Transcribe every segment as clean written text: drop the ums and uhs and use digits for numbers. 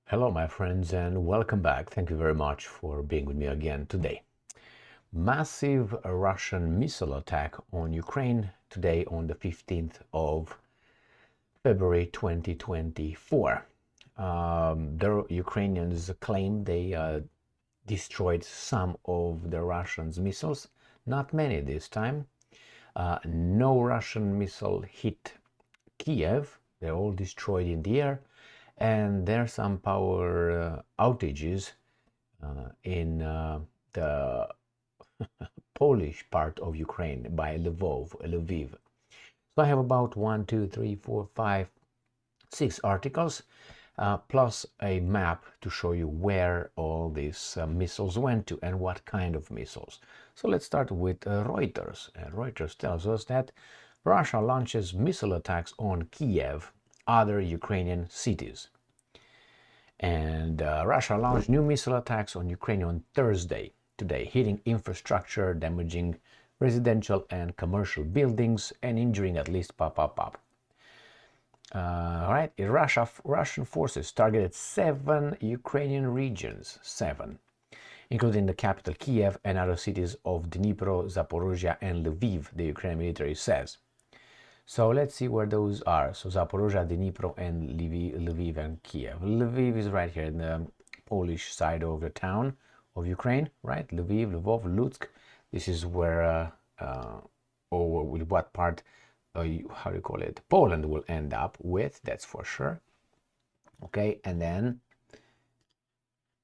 Hello, my friends, and welcome back. Thank you very much for being with me again today. Massive Russian missile attack on Ukraine today on the 15th of February 2024. The Ukrainians claim they destroyed some of the Russians' missiles, not many this time. No Russian missile hit Kiev. They're all destroyed in the air. And there are some power outages in the Polish part of Ukraine by Lviv. So I have about 1, 2, 3, 4, 5, 6 articles, plus a map to show you where all these missiles went to and what kind of missiles. So let's start with Reuters. Reuters tells us that Russia launches missile attacks on Kiev, other Ukrainian cities. And Russia launched new missile attacks on Ukraine on Thursday, today, hitting infrastructure, damaging residential and commercial buildings, and injuring at least All right, Russian forces targeted 7 Ukrainian regions, 7, including the capital Kiev and other cities of Dnipro, Zaporozhye, and Lviv, the Ukrainian military says. So let's see where those are. So Zaporozhye, Dnipro, and Lviv and Kiev. Lviv is right here in the Polish side of the town of Ukraine, right? Lviv, Lvov, Lutsk. This is where, or with what part, how do you call it? Poland will end up with, that's for sure. Okay, and then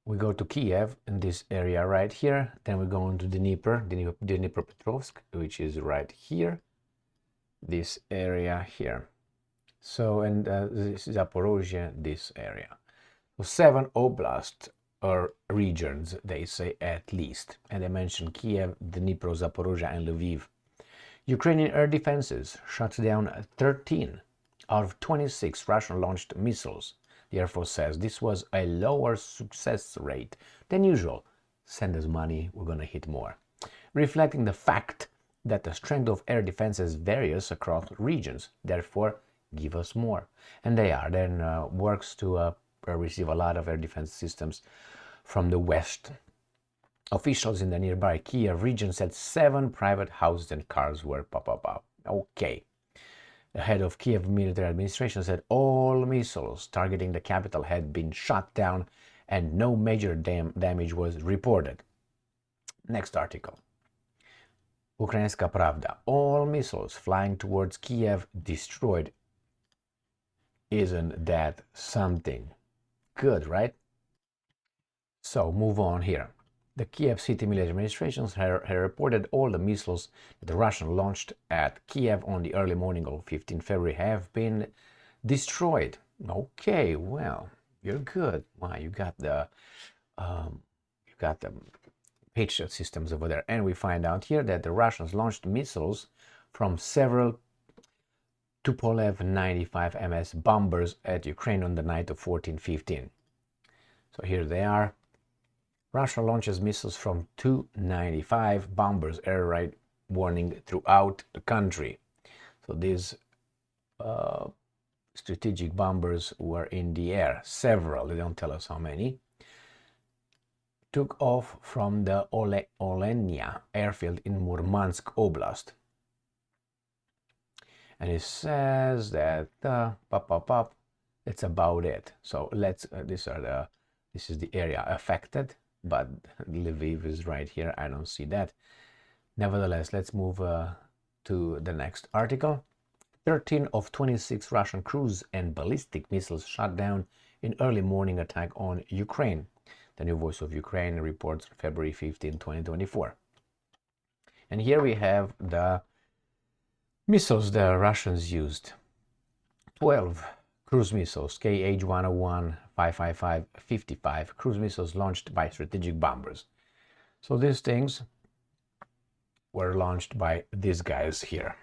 we go to Kiev in this area right here. Then we go into Dnipropetrovsk, which is right here. This area here. So, and this is Zaporozhye, this area. So 7 oblasts or regions, they say at least. And they mention Kiev, Dnipro, Zaporozhye, and Lviv. Ukrainian air defenses shut down 13 out of 26 Russian-launched missiles. The Air Force says this was a lower success rate than usual. Send us money, we're gonna hit more. Reflecting the fact that the strength of air defenses varies across regions, therefore give us more. And they are. Then works to receive a lot of air defense systems from the West. Officials in the nearby Kiev region said 7 private houses and cars were Okay. The head of Kiev military administration said all missiles targeting the capital had been shot down and no major damage was reported. Next article. Ukrainska Pravda. All missiles flying towards Kiev destroyed. Isn't that something? Good, right? So move on here. The Kiev City Military Administration has reported all the missiles that the Russians launched at Kiev on the early morning of 15 February have been destroyed. Okay, well, you're good. Wow, you got the Patriot systems over there. And we find out here that the Russians launched missiles from several Tupolev 95 MS bombers at Ukraine on the night of 14-15. So here they are. Russia launches missiles from Tu-95 bombers, air raid warning throughout the country. So these strategic bombers were in the air, several, they don't tell us how many. Took off from the Olenia airfield in Murmansk Oblast. And it says that that's about it. So let's this is the area affected, but Lviv is right here. I don't see that. Nevertheless, let's move to the next article. 13 of 26 Russian cruise and ballistic missiles shot down in early morning attack on Ukraine. The New Voice of Ukraine reports February 15, 2024. And here we have the missiles the Russians used. 12 cruise missiles, Kh-101, 555, 55 cruise missiles launched by strategic bombers. So these things were launched by these guys here.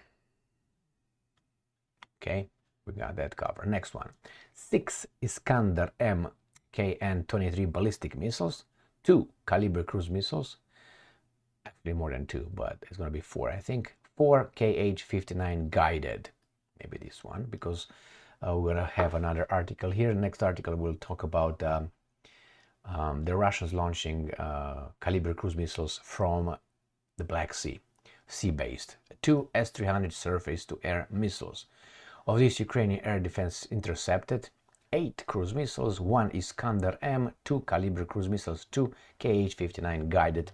Okay, we got that covered. Next one. 6 Iskander-M KN-23 ballistic missiles, 2 Kalibr cruise missiles, actually more than 2, but it's going to be 4, I think, 4 Kh-59 guided, maybe this one, because We're gonna have another article here. Next article will talk about the Russians launching Kalibr cruise missiles from the Black Sea, sea-based. 2 S-300 surface-to-air missiles. Of these, Ukrainian air defense intercepted 8 cruise missiles, 1 Iskander-M, 2 Kalibr cruise missiles, 2 Kh-59 guided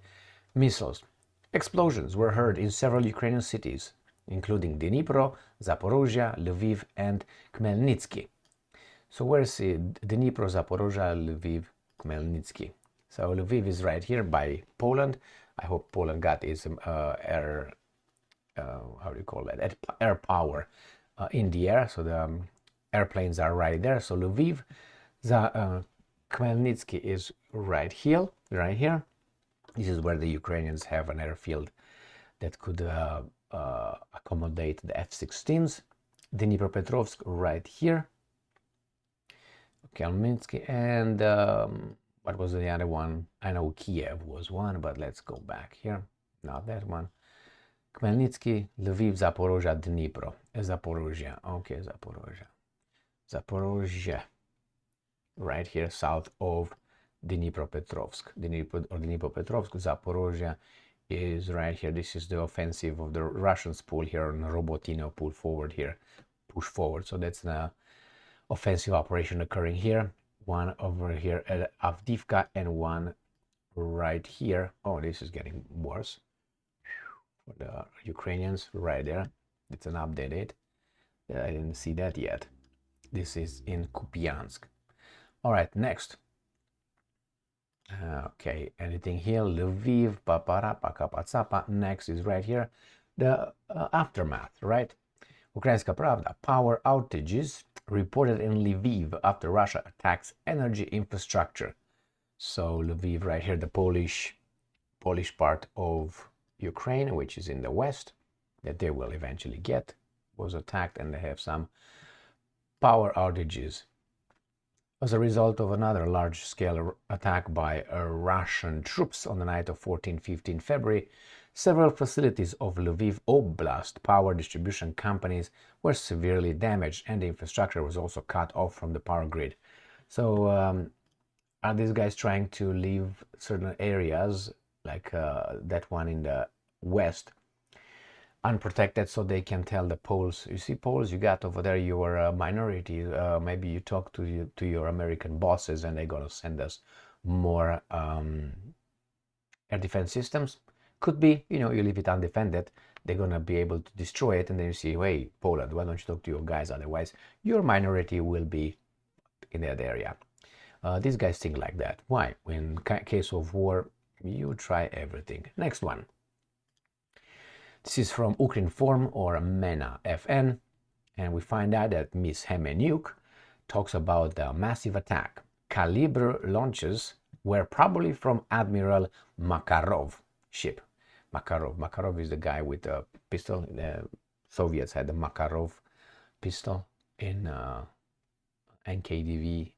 missiles. Explosions were heard in several Ukrainian cities, including Dnipro, Zaporozhye, Lviv, and Khmelnytsky. So where's Dnipro, Zaporozhye, Lviv, Khmelnytsky? So Lviv is right here by Poland. I hope Poland got its air, how do you call that? Air power in the air. So the airplanes are right there. So Lviv, Khmelnytsky is right here. This is where the Ukrainians have an airfield that could accommodate the F-16s. Dnipropetrovsk right here. Khmelnytsky, and what was the other one? I know Kiev was one, but let's go back here. Not that one. Khmelnytsky, Lviv, Zaporozhye, Dnipro. Zaporozhye. Okay, Zaporozhye. Zaporozhye. Right here, south of Dnipropetrovsk. Dnipropetrovsk, Zaporozhye is right here. This is the offensive of the Russians pull here, and Robotino pull forward here, push forward. So that's the offensive operation occurring here. One over here at Avdiivka and one right here. Oh, this is getting worse for the Ukrainians right there. It's an updated. I didn't see that yet. This is in Kupiansk. All right, next. Okay, anything here? Lviv, Papara. Next is right here. The aftermath, right? Ukrainska Pravda. Power outages reported in Lviv after Russia attacks energy infrastructure. So Lviv right here, the Polish part of Ukraine, which is in the west, that they will eventually get, was attacked, and they have some power outages as a result of another large-scale attack by Russian troops on the night of 14-15 February. Several facilities of Lviv Oblast power distribution companies were severely damaged, and the infrastructure was also cut off from the power grid. So are these guys trying to leave certain areas, like that one in the west, unprotected, so they can tell the Poles, you see, Poles, you got over there, you are a minority, maybe you talk to your American bosses and they're gonna send us more air defense systems? Could be, you know, you leave it undefended, they're gonna be able to destroy it, and then you see, hey, Poland, why don't you talk to your guys, otherwise your minority will be in that area. These guys think like that. Why? In case of war, you try everything. Next one. This is from Ukrinform or MENA FN, and we find out that Ms. Hemenyuk talks about the massive attack. Kalibr launches were probably from Admiral Makarov ship. Makarov is the guy with the pistol. The Soviets had the Makarov pistol in NKVD.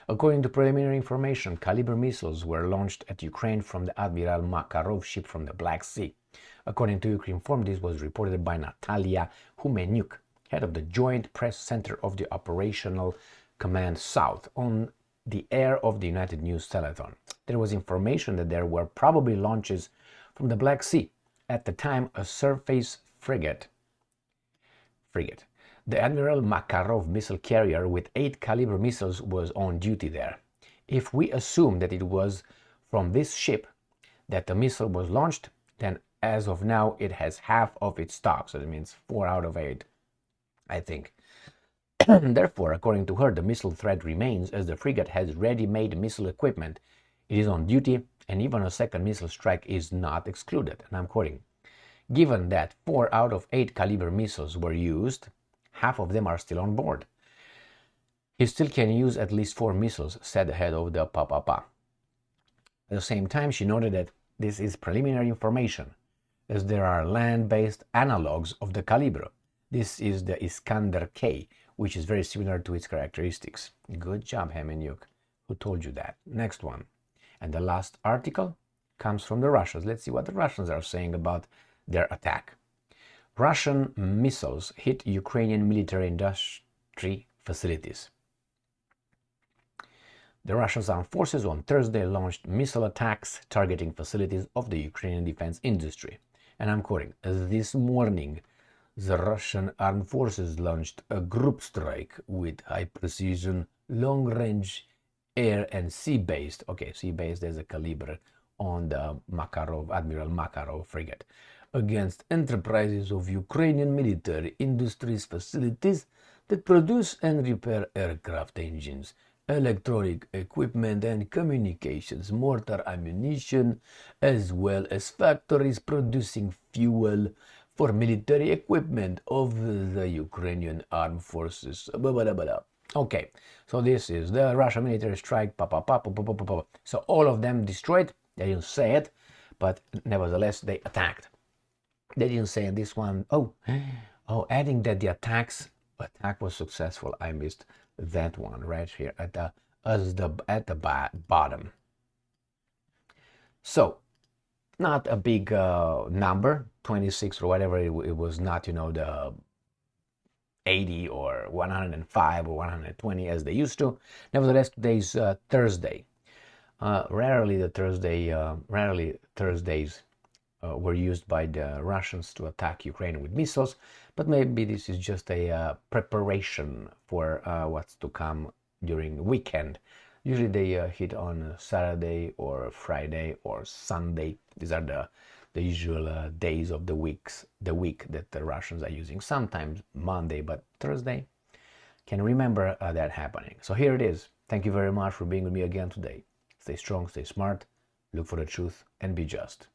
According to preliminary information, Kalibr missiles were launched at Ukraine from the Admiral Makarov ship from the Black Sea. According to Ukrinform, this was reported by Natalia Humenyuk, head of the Joint Press Center of the Operational Command South, on the air of the United News Telethon. There was information that there were probably launches from the Black Sea. At the time, a surface frigate. The Admiral Makarov missile carrier with 8 Kalibr missiles was on duty there. If we assume that it was from this ship that the missile was launched, then as of now it has half of its stock, so that means 4 out of 8, I think. Therefore, according to her, the missile threat remains, as the frigate has ready-made missile equipment. It is on duty, and even a second missile strike is not excluded. And I'm quoting, given that 4 out of 8 Kalibr missiles were used, half of them are still on board. He still can use at least 4 missiles, said the head of the PAPAPA. At the same time, she noted that this is preliminary information, as there are land-based analogs of the Kalibr. This is the Iskander K, which is very similar to its characteristics. Good job, Hemenyuk. Who told you that? Next one. And the last article comes from the Russians. Let's see what the Russians are saying about their attack. Russian missiles hit Ukrainian military industry facilities. The Russian armed forces on Thursday launched missile attacks targeting facilities of the Ukrainian defense industry. And I'm quoting, "This morning, the Russian armed forces launched a group strike with high-precision, long-range air and sea-based," okay, sea-based, there's a caliber on the Admiral Makarov frigate, "against enterprises of Ukrainian military industries facilities that produce and repair aircraft engines, electronic equipment and communications, mortar ammunition, as well as factories producing fuel for military equipment of the Ukrainian armed forces." Okay, so this is the Russian military strike. So all of them destroyed. They didn't say it, but nevertheless they attacked. They didn't say in this one, adding that the attack was successful. I missed that one right here at the bottom. So not a big number, 26 or whatever. It was not, the 80 or 105 or 120 as they used to. Nevertheless, today's Thursday. Rarely Thursdays were used by the Russians to attack Ukraine with missiles, but maybe this is just a preparation for what's to come during the weekend. Usually they hit on Saturday or Friday or Sunday. These are the usual days of the week that the Russians are using. Sometimes Monday, but Thursday, can remember that happening. So here it is. Thank you very much for being with me again today. Stay strong, stay smart, look for the truth, and be just.